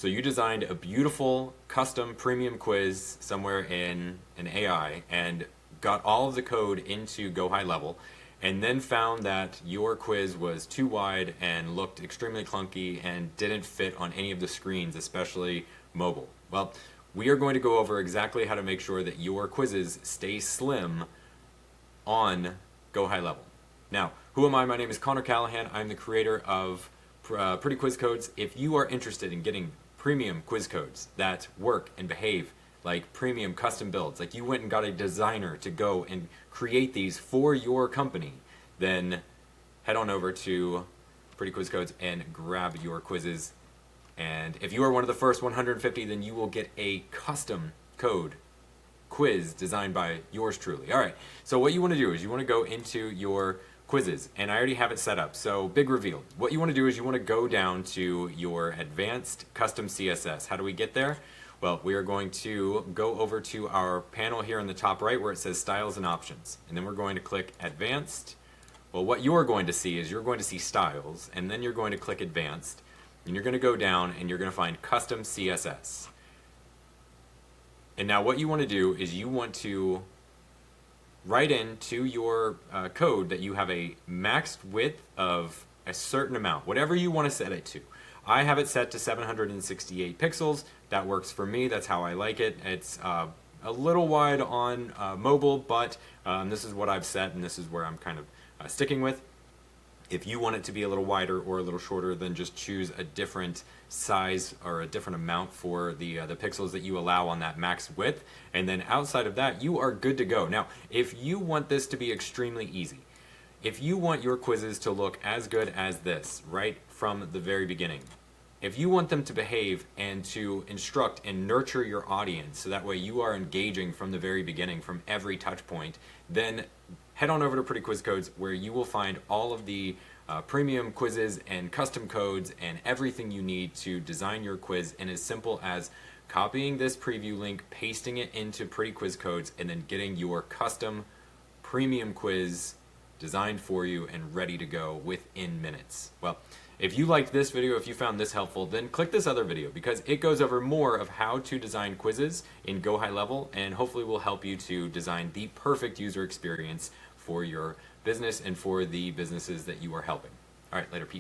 So you designed a beautiful custom premium quiz somewhere in an AI and got all of the code into GoHighLevel, and then found that your quiz was too wide and looked extremely clunky and didn't fit on any of the screens, especially mobile. Well, we are going to go over exactly how to make sure that your quizzes stay slim on GoHighLevel. Now, who am I? My name is Connor Callahan. I'm the creator of PrettyQuizCodes. If you are interested in getting premium quiz codes that work and behave like premium custom builds, like you went and got a designer to go and create these for your company, then head on over to PrettyQuizCodes and grab your quizzes. And if you are one of the first 150, then you will get a custom code quiz designed by yours truly. All right, so what you want to do is you want to go into your quizzes, and I already have it set up, so big reveal. What you want to do is you want to go down to your advanced custom CSS. How do we get there? Well, we are going to go over to our panel here in the top right where it says styles and options, and then we're going to click advanced. Well, what you're going to see is you're going to see styles, and then you're going to click advanced, and you're going to go down and you're going to find custom CSS. And now what you want to do is you want to write into your code that you have a maxed width of a certain amount, whatever you want to set it to. I have it set to 768 pixels. That works for me. That's how I like it. It's a little wide on mobile, but this is what I've set, and this is where I'm kind of sticking with. If you want it to be a little wider or a little shorter, then just choose a different size or a different amount for the pixels that you allow on that max width. And then outside of that, you are good to go. Now, if you want this to be extremely easy, if you want your quizzes to look as good as this right from the very beginning, if you want them to behave and to instruct and nurture your audience so that way you are engaging from the very beginning, from every touch point, then head on over to PrettyQuizCodes where you will find all of the premium quizzes and custom codes and everything you need to design your quiz in as simple as copying this preview link, pasting it into PrettyQuizCodes, and then getting your custom premium quiz designed for you and ready to go within minutes. Well, if you liked this video, if you found this helpful, then click this other video because it goes over more of how to design quizzes in GoHighLevel and hopefully will help you to design the perfect user experience for your business and for the businesses that you are helping. All right, later, peace.